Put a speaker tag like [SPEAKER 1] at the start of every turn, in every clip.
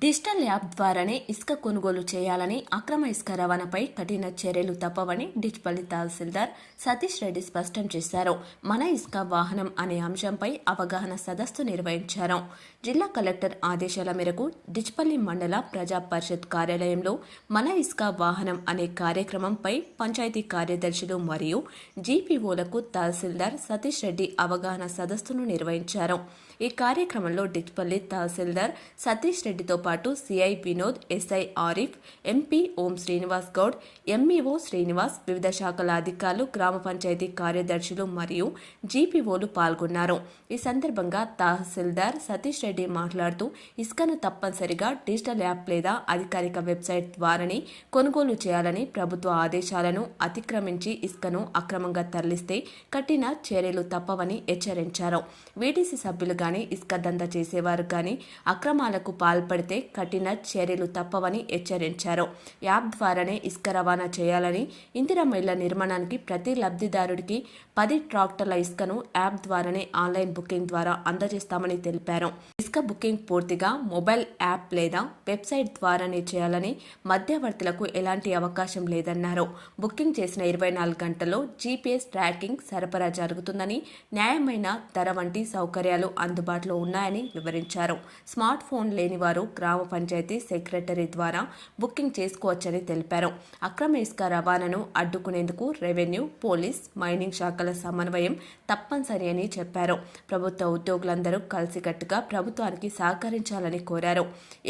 [SPEAKER 1] Digital app ద్వారానే ఇసుక కొనుగోలు చేయాలని, అక్రమ ఇసుక రవాణాపై కఠిన చర్యలు తప్పవని డిచ్పల్లి తహసీల్దార్ సతీష్ రెడ్డి స్పష్టం చేశారు. మన ఇసుక వాహనం అనే అంశంపై అవగాహన సదస్సు నిర్వహించారు. జిల్లా కలెక్టర్ ఆదేశాల మేరకు డిచ్పల్లి మండల ప్రజా పరిషత్ కార్యాలయంలో మన ఇసుక వాహనం అనే కార్యక్రమంపై పంచాయతీ కార్యదర్శులు మరియు జీపీఓలకు తహసీల్దార్ సతీష్ రెడ్డి అవగాహన సదస్సును నిర్వహించారు. ఈ కార్యక్రమంలో డిచ్పల్లి తహసీల్దార్ సతీష్ రెడ్డితో పాటు CI Vinod, SI Arif, MP Om Srinivas Goud, MEO Srinivas, వివిధ శాఖల అధికారులు, గ్రామ పంచాయతీ కార్యదర్శులు మరియు జీపీఓలు పాల్గొన్నారు. ఈ సందర్భంగా తహసీల్దార్ సతీష్ రెడ్డి మాట్లాడుతూ ఇసుకను తప్పనిసరిగా డిజిటల్ యాప్ లేదా అధికారిక వెబ్సైట్ ద్వారానే కొనుగోలు చేయాలని, ప్రభుత్వ ఆదేశాలను అతిక్రమించి ఇసుకను అక్రమంగా తరలిస్తే కఠిన చర్యలు తప్పవని హెచ్చరించారు. వీటీసీ సభ్యులు గాని, ఇసుక దందా చేసేవారు గాని అక్రమాలకు పాల్పడితే కఠిన చర్యలు తప్పవని హెచ్చరించారు. యాప్ ద్వారానే ఇసుక రవాణా చేయాలని, ఇందిరమ్మ ఇళ్ల నిర్మాణానికి ప్రతి లబ్ధిదారుడికి 10 ట్రాక్టర్ల ఇసుకను యాప్ ద్వారానే ఆన్లైన్ బుకింగ్ ద్వారా అందజేస్తామని తెలిపారు. ఇసుక బుకింగ్ పూర్తిగా మొబైల్ యాప్ లేదా వెబ్సైట్ ద్వారానే చేయాలని, మధ్యవర్తులకు ఎలాంటి అవకాశం లేదన్నారు. బుకింగ్ చేసిన 24 గంటల్లో జీపీఎస్ ట్రాకింగ్ సరఫరా జరుగుతుందని, న్యాయమైన ధర వంటి సౌకర్యాలు అందుబాటులో ఉన్నాయని వివరించారు. స్మార్ట్ ఫోన్ లేని వారు గ్రామ పంచాయతీ సెక్రటరీ ద్వారా బుకింగ్ చేసుకోవచ్చని తెలిపారు. అక్రమ ఇసుక రవాణాను అడ్డుకునేందుకు రెవెన్యూ, పోలీస్, మైనింగ్ శాఖల సమన్వయం తప్పనిసరి అని చెప్పారు. ప్రభుత్వ ఉద్యోగులందరూ కలిసికట్టుగా ప్రభుత్వానికి సహకరించాలని కోరారు.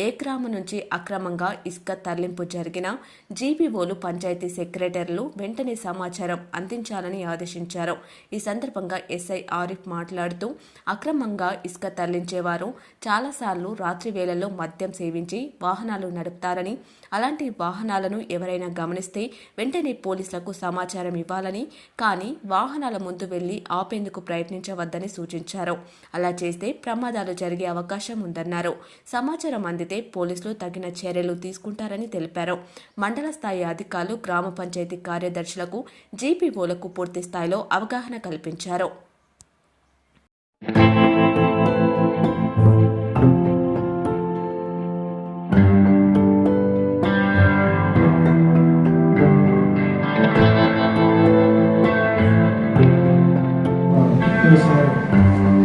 [SPEAKER 1] ఏ గ్రామం నుంచి అక్రమంగా ఇసుక తరలింపు జరిగినా జీపీఓలు, పంచాయతీ సెక్రటరీలు వెంటనే సమాచారం అందించాలని ఆదేశించారు. ఈ సందర్భంగా ఎస్ఐ ఆరిఫ్ మాట్లాడుతూ అక్రమంగా ఇసుక తరలించేవారు చాలాసార్లు రాత్రి వేళల్లో మద్యం సేవించి వాహనాలు నడుపుతారని, అలాంటి వాహనాలను ఎవరైనా గమనిస్తే వెంటనే పోలీసులకు సమాచారం ఇవ్వాలని, కానీ వాహనాల ముందు వెళ్లి ఆపేందుకు ప్రయత్నించవద్దని సూచించారు. అలా చేస్తే ప్రమాదాలు జరిగే అవకాశం ఉందన్నారు. సమాచారం అందితే పోలీసులు తగిన చర్యలు తీసుకుంటారని తెలిపారు. మండల స్థాయి అధికారులు, గ్రామ పంచాయతీ కార్యదర్శులకు, జీపీఓలకు పూర్తి స్థాయిలో అవగాహన కల్పించారు.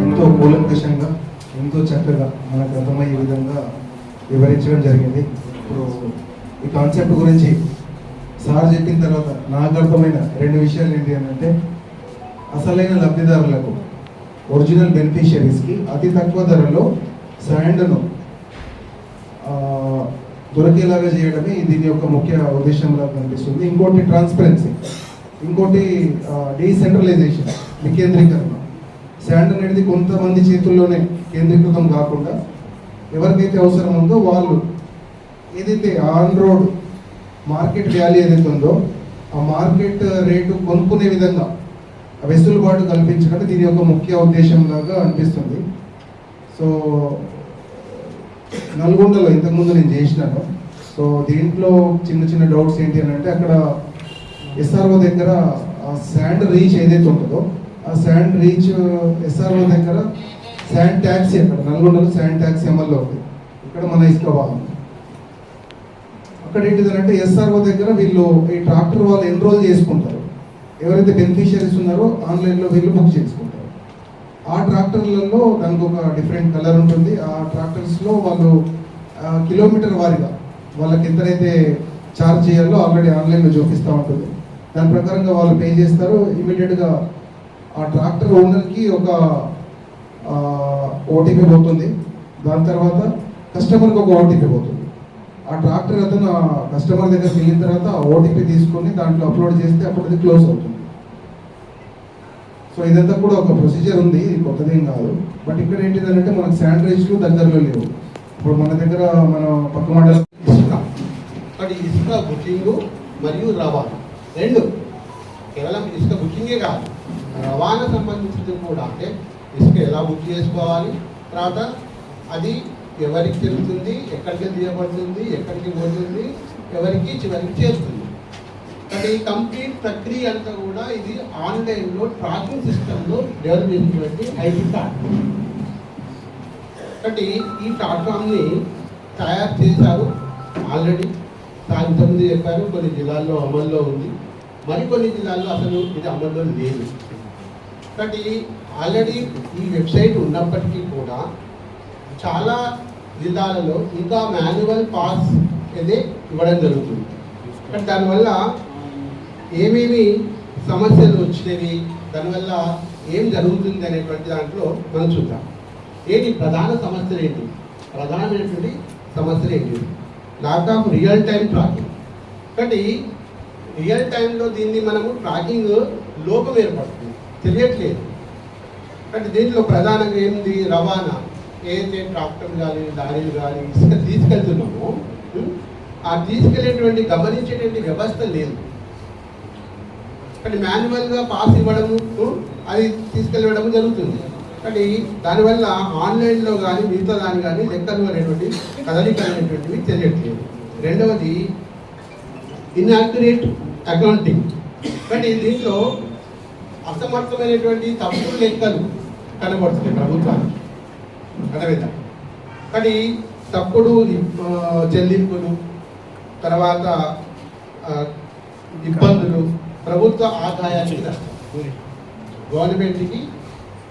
[SPEAKER 2] ఎంతో కూలంకషంగా, ఎంతో చక్కగా మనకు అర్థమయ్యే విధంగా వివరించడం జరిగింది. ఇప్పుడు ఈ కాన్సెప్ట్ గురించి సార్ చెప్పిన తర్వాత నాకు అర్థమైన 2 విషయాలు ఏంటి అంటే, అసలైన లబ్ధిదారులకు, ఒరిజినల్ బెనిఫిషియరీస్కి అతి తక్కువ ధరలో శాండ్ను దొరికేలాగా చేయడమే దీని యొక్క ముఖ్య ఉద్దేశంలా కనిపిస్తుంది. ఇంకోటి ట్రాన్స్పరెన్సీ, ఇంకోటి డీసెంట్రలైజేషన్, వికేంద్రీకరణ. శాండ్ అనేది కొంతమంది చేతుల్లోనే కేంద్రీకృతం కాకుండా ఎవరికైతే అవసరం ఉందో వాళ్ళు ఏదైతే ఆన్ రోడ్ మార్కెట్ వాల్యూ ఏదైతే ఉందో ఆ మార్కెట్ రేటు కొనుక్కునే విధంగా వెసులుబాటు కల్పించడం దీని యొక్క ముఖ్య ఉద్దేశంలాగా అనిపిస్తుంది. సో నల్గొండలో ఇంతకుముందు నేను చేసినాను. సో దీంట్లో చిన్న చిన్న డౌట్స్ ఏంటి అని అంటే, అక్కడ ఎస్ఆర్ఓ దగ్గర శాండ్ రీచ్ ఏదైతే ఉంటుందో ఆ శాండ్ రీచ్ ఎస్ఆర్ఓ దగ్గర శాండ్ ట్యాక్సీ, అక్కడ నల్గొండలో శాండ్ ట్యాక్సీ అమల్లో ఉంది. ఇక్కడ మన ఇసుక వాహనం అక్కడ ఏంటిదంటే ఎస్ఆర్ఓ దగ్గర వీళ్ళు ఈ ట్రాక్టర్ వాళ్ళు ఎన్రోల్ చేసుకుంటారు. ఎవరైతే బెనిఫిషియరీస్ ఉన్నారో ఆన్లైన్లో వీళ్ళు బుక్ చేసుకుంటారు. ఆ ట్రాక్టర్లలో దానికి ఒక డిఫరెంట్ కలర్ ఉంటుంది. ఆ ట్రాక్టర్స్లో వాళ్ళు కిలోమీటర్ వారీగా వాళ్ళకి ఎంతనైతే ఛార్జ్ చేయాలో ఆల్రెడీ ఆన్లైన్లో చూపిస్తూ ఉంటుంది. దాని ప్రకారంగా వాళ్ళు పే చేస్తారు. ఇమీడియట్గా ఆ ట్రాక్టర్ ఓనర్కి ఒక ఓటీపీ పోతుంది. దాని తర్వాత కస్టమర్కి ఒక ఓటీపీ పోతుంది. ఆ ట్రాక్టర్ అతను కస్టమర్ దగ్గరికి వెళ్ళిన తర్వాత ఓటీపీ తీసుకొని దాంట్లో అప్లోడ్ చేస్తే అప్పుడు అది క్లోజ్ అవుతుంది. సో ఇదంతా కూడా ఒక ప్రొసీజర్ ఉంది, కొత్తదేం కాదు. బట్ ఇక్కడ ఏంటిదంటే మనకు శాండ్ రేట్లు దగ్గరలో లేవు. ఇప్పుడు మన దగ్గర మన పక్క మండలం
[SPEAKER 3] ఇసుక బుకింగ్ మరియు రవాణా 2, కేవలం ఇసుక బుకింగే కాదు, రవాణా సంబంధించింది కూడా. అంటే ఇసుక ఎలా బుక్ చేసుకోవాలి, తర్వాత అది ఎవరికి తెలుస్తుంది, ఎక్కడికి తీయబడుతుంది, ఎక్కడికి పోతుంది, ఎవరికి చివరికి చేస్తుంది. అంటే ఈ కంప్లీట్ ప్రక్రియ అంతా కూడా ఇది ఆన్లైన్లో ట్రాకింగ్ సిస్టంలో డెవలప్ చేసినటువంటి ఐటీ ప్లాట్ఫామ్. కాబట్టి ఈ ప్లాట్ఫామ్ని తయారు చేశారు ఆల్రెడీ. ఇంతకుముందు చెప్పారు కొన్ని జిల్లాల్లో అమల్లో ఉంది, మరికొన్ని జిల్లాల్లో అసలు ఇది అమల్లో లేదు. కాబట్టి ఆల్రెడీ ఈ వెబ్సైట్ ఉన్నప్పటికీ కూడా చాలా జిల్లాలలో ఇంకా మాన్యువల్ పాస్ అనేది ఇవ్వడం జరుగుతుంది. కానీ దానివల్ల ఏమేమి సమస్యలు వచ్చినవి, దానివల్ల ఏం జరుగుతుంది అనేటువంటి దాంట్లో మనం చూద్దాం. ఏంటి ప్రధాన సమస్యలు ఏంటి? ప్రధానమైనటువంటి సమస్యలు ఏంటి? Lack of real time tracking. కాబట్టి రియల్ టైంలో దీన్ని మనము ట్రాకింగ్ లోపం ఏర్పడుతుంది, తెలియట్లేదు. అంటే దీంట్లో ప్రధానంగా ఏంది? రవాణా. ఏదైతే ట్రాక్టర్ కానీ లారీలు కానీ ఇసుక తీసుకెళ్తున్నామో ఆ తీసుకెళ్లేటువంటి గమనించేటువంటి వ్యవస్థ లేదు. కానీ మాన్యువల్గా పాస్ ఇవ్వడము, అది తీసుకెళ్ళడము జరుగుతుంది. కానీ దానివల్ల ఆన్లైన్లో కానీ మిగతా దాని కానీ లెక్కలు అనేటువంటి కదలికలు అనేటువంటివి తెలియట్లేదు. రెండవది ఇన్యాక్యురేట్ అకౌంటింగ్. కానీ దీంట్లో అసమర్థమైనటువంటి తప్పుడు లెక్కలు కనబడుతున్నాయి ప్రభుత్వానికి, అర్థమైందా? కానీ తప్పుడు చెల్లింపులు, తర్వాత ఇబ్బందులు, ప్రభుత్వ ఆదాయానికి నష్టం, గవర్నమెంట్కి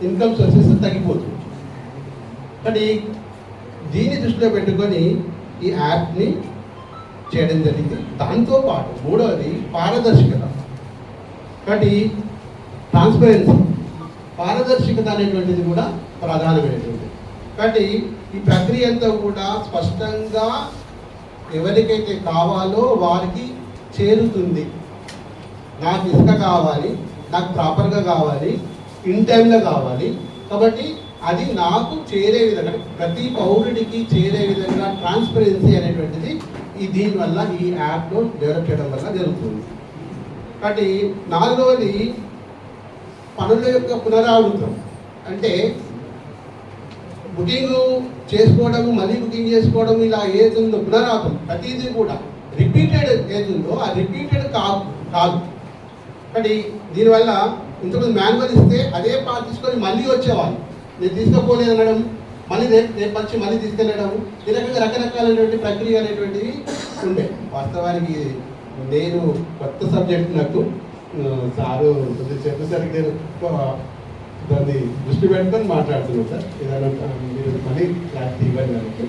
[SPEAKER 3] ఇన్కమ్ సోర్సెస్ తగ్గిపోతుంది. కానీ దీన్ని దృష్టిలో పెట్టుకొని ఈ యాప్ని చేయడం జరిగింది. దాంతోపాటు మూడవది పారదర్శకత. కాబట్టి ట్రాన్స్పరెన్సీ, పారదర్శకత అనేటువంటిది కూడా ప్రధానమైనటువంటిది. కాబట్టి ఈ ప్రక్రియ అంతా కూడా స్పష్టంగా ఎవరికైతే కావాలో వారికి చేరుతుంది. నాకు ఇసుక కావాలి, నాకు ప్రాపర్గా కావాలి, ఇన్ టైంలో కావాలి, కాబట్టి అది నాకు చేరే విధంగా, ప్రతి పౌరుడికి చేరే విధంగా ట్రాన్స్పరెన్సీ అనేటువంటిది దీనివల్ల ఈ యాప్లో డెవలప్ చేయడం వల్ల జరుగుతుంది. కాబట్టి నాలుగవది పనుల యొక్క పునరావృతం. అంటే బుకింగ్ చేసుకోవడము, మళ్ళీ బుకింగ్ చేసుకోవడం, ఇలా ఏదుందో పునరావృతం ప్రతిదీ కూడా రిపీటెడ్ ఏదుందో ఆ రిపీటెడ్ కాదు. కానీ దీనివల్ల ఇంతకుముందు మాన్యువల్ ఇస్తే అదే పాస్ తీసుకొని మళ్ళీ వచ్చేవాళ్ళు, నేను తీసుకోపోలేదు అనడం, మళ్ళీ రేపు వచ్చి మళ్ళీ తీసుకెళ్ళడం, ఈ రకంగా రకరకాలైనటువంటి ప్రక్రియ అనేటువంటివి ఉండే. వాస్తవానికి నేను కొత్త సబ్జెక్ట్, నాకు సారు చెప్పేసరికి నేను దాన్ని దృష్టి పెట్టుకొని మాట్లాడుతున్నాను సార్. ఏదైనా మీరు మళ్ళీ క్లారిటీ ఇవ్వండి దానికి,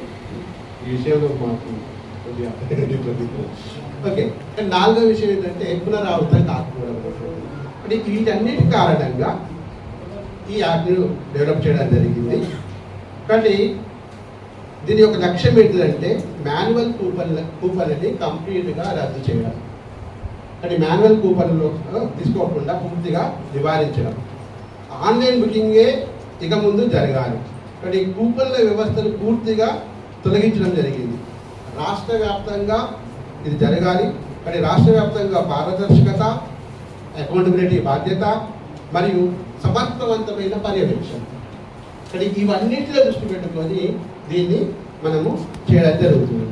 [SPEAKER 3] ఈ విషయంలో మాకు కొద్దిగా ఓకే. కానీ నాలుగో విషయం ఏంటంటే పునరావృతం కాకపోవడం. అంటే వీటన్నిటి కారణంగా ఈ యాప్ని డెవలప్ చేయడం జరిగింది. కానీ దీని యొక్క లక్ష్యం ఏంటంటే మాన్యువల్ కూపన్లని కంప్లీట్గా రద్దు చేయడం. కానీ మాన్యువల్ కూపన్లో తీసుకోకుండా పూర్తిగా నివారించడం. ఆన్లైన్ బుకింగే ఇక ముందు జరగాలి. కానీ కూపన్ల వ్యవస్థను పూర్తిగా తొలగించడం జరిగింది. రాష్ట్ర వ్యాప్తంగా ఇది జరగాలి. కానీ రాష్ట్ర వ్యాప్తంగా పారదర్శకత, అకౌంటబిలిటీ, బాధ్యత మరియు సమర్థవంతమైన పర్యవేక్షణ. కానీ ఇవన్నిటిలో దృష్టి పెట్టుకొని దీన్ని మనము చేయడం జరుగుతుంది.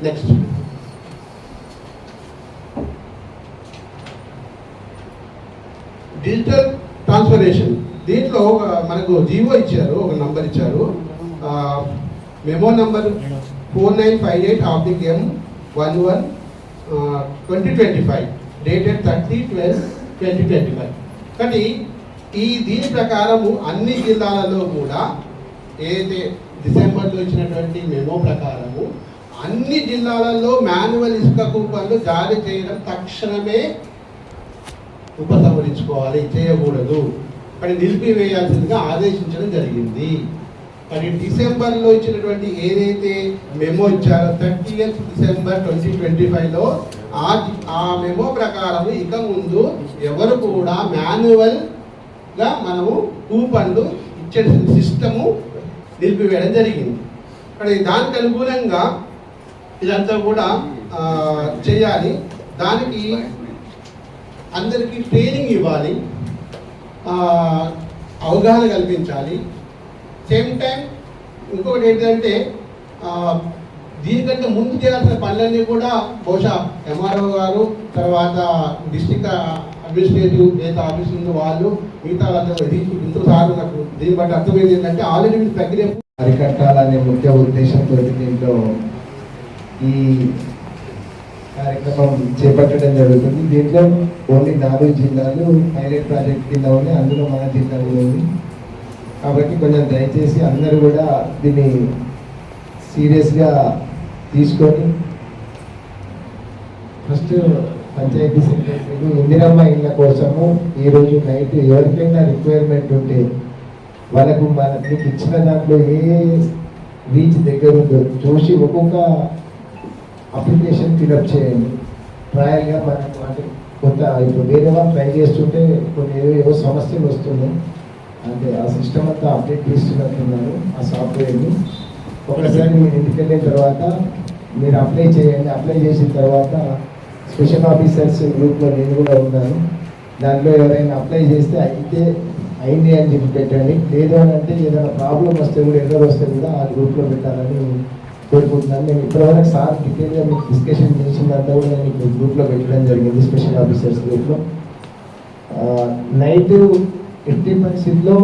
[SPEAKER 3] Next digital transformation. దీంట్లో మనకు జీవో ఇచ్చారు, ఒక నంబర్ ఇచ్చారు, మెమో నంబర్ 4958/M11/2025 డేటెడ్ 30/12/2025. కానీ దీని ప్రకారము అన్ని జిల్లాలలో కూడా ఏదైతే డిసెంబర్లో ఇచ్చినటువంటి మెమో ప్రకారము అన్ని జిల్లాలలో మాన్యువల్ ఇసుక కూపన్లు జారీ చేయడం తక్షణమే ఉపసంహరించుకోవాలి, చేయకూడదు, కానీ నిలిపివేయాల్సిందిగా ఆదేశించడం జరిగింది. కానీ డిసెంబర్లో ఇచ్చినటువంటి ఏదైతే మెమో ఇచ్చారో 30th December 2025లో ఆ మెమో ప్రకారం ఇక ముందు ఎవరు కూడా మాన్యువల్గా మనము కూపన్లు ఇచ్చే సిస్టము నిలిపివేయడం జరిగింది. కానీ దానికి అనుగుణంగా ఇదంతా కూడా చేయాలి. దానికి అందరికీ ట్రైనింగ్ ఇవ్వాలి, అవగాహన కల్పించాలి. సేమ్ టైం ఇంకొకటి ఏంటంటే దీనికంటే ముందు చేయాల్సిన పనులన్నీ కూడా బహుశా ఎంఆర్ఓ గారు, తర్వాత డిస్ట్రిక్ట్ అడ్మినిస్ట్రేటివ్ ఏదైతే ఆఫీస్ ఉందో వాళ్ళు, మిగతా వాళ్ళందరూ ఇంతసార్లు నాకు దీన్ని బట్టి అర్థమైంది ఏంటంటే ఆల్రెడీ ప్రక్రియ
[SPEAKER 4] అరికట్టాలనే ముఖ్య ఉద్దేశంతో దీంట్లో ఈ కార్యక్రమం చేపట్టడం జరుగుతుంది. దీంట్లో ఓన్లీ 4 జిల్లాలు పైలట్ ప్రాజెక్ట్ కింద ఉన్నాయి, అందులో మన జిల్లా కూడా ఉంది. కాబట్టి కొంచెం దయచేసి అందరూ కూడా దీన్ని సీరియస్గా తీసుకొని ఫస్ట్ పంచాయతీ సెక్రటరీలు ఇందిరమ్మ ఇళ్ళ కోసము ఈరోజు నైట్ ఎవరికైనా రిక్వైర్మెంట్ ఉంటే వాళ్ళకు మీకు ఇచ్చిన దాంట్లో ఏ రీచ్ దగ్గర ఉందో చూసి ఒక్కొక్క అప్లికేషన్ ఫిలప్ చేయండి. ట్రయల్గా మనకు అంటే కొంత ఇప్పుడు వేరే వాళ్ళు ట్రై చేస్తుంటే కొన్ని ఏవో సమస్యలు వస్తున్నాయి, అంటే ఆ సిస్టమ్ అంతా అప్డేట్ చేస్తున్నట్టున్నారు ఆ సాఫ్ట్వేర్ని. ఒకసారి మీరు ఇంటికి వెళ్ళిన తర్వాత మీరు అప్లై చేయండి. అప్లై చేసిన తర్వాత స్పెషల్ ఆఫీసర్స్ గ్రూప్లో నేను కూడా ఉన్నాను. దాంట్లో ఎవరైనా అప్లై చేస్తే అయింది అని చెప్పి పెట్టండి. లేదు అని అంటే ఏదైనా ప్రాబ్లం వస్తే కూడా ఎర్రర్ వస్తే కూడా ఆ గ్రూప్లో పెట్టాలని కోరుకుంటున్నాను. నేను ఇప్పటివరకు సార్ డీటెయిల్గా మీకు డిస్కషన్ చేసిందంతా కూడా నేను మీకు గ్రూప్లో పెట్టడం జరిగింది, స్పెషల్ ఆఫీసర్స్ గ్రూప్లో. నైట్ ఎట్టి పరిస్థితుల్లో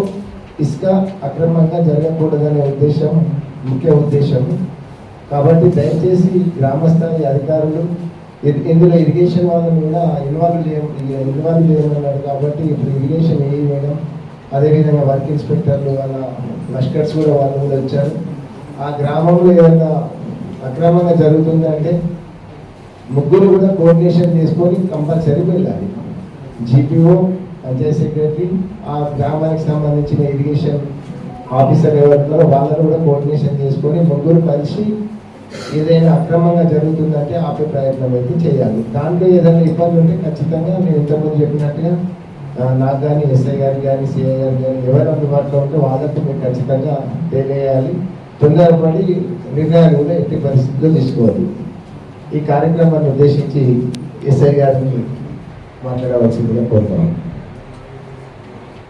[SPEAKER 4] ఇసుక అక్రమంగా జరగకూడదనే ఉద్దేశం ముఖ్య ఉద్దేశం. కాబట్టి దయచేసి గ్రామస్థాయి అధికారులు ఇందులో ఇరిగేషన్ వాళ్ళని కూడా ఇన్వాల్వ్ చేయమన్నారు. కాబట్టి ఇప్పుడు ఇరిగేషన్ ఏ మేడం, అదేవిధంగా వర్క్ ఇన్స్పెక్టర్లు వాళ్ళ లష్కర్స్ కూడా వాళ్ళు కూడా వచ్చారు. ఆ గ్రామంలో ఏదైనా అక్రమంగా జరుగుతుందంటే ముగ్గురు కూడా కోఆర్డినేషన్ చేసుకొని కంపల్సరీ వెళ్ళాలి. జీపీఓ, పంచాయత్ సెక్రటరీ, ఆ గ్రామానికి సంబంధించిన ఇరిగేషన్ ఆఫీసర్ ఎవరున్నారో వాళ్ళని కూడా కోఆర్డినేషన్ చేసుకొని ముగ్గురు కలిసి ఏదైనా అక్రమంగా జరుగుతుందంటే ఆపే ప్రయత్నం అయితే చేయాలి. దాంట్లో ఏదైనా ఇబ్బంది ఉంటే ఖచ్చితంగా నేను ఇంతకుముందు చెప్పినట్టుగా నాకు కానీ ఎస్ఐ గారికి కానీ సిఐ గారికి కానీ ఎవరు అందుబాటులో ఉంటే వాళ్ళకు మీరు ఖచ్చితంగా తెలియాలి. తొందరపడి నిర్ణయాలు కూడా ఎట్టి పరిస్థితుల్లో తీసుకోవాలి. ఈ కార్యక్రమాన్ని ఉద్దేశించి ఎస్ఐ గారిని మాట్లాడవలసిందిగా కోరుతాను.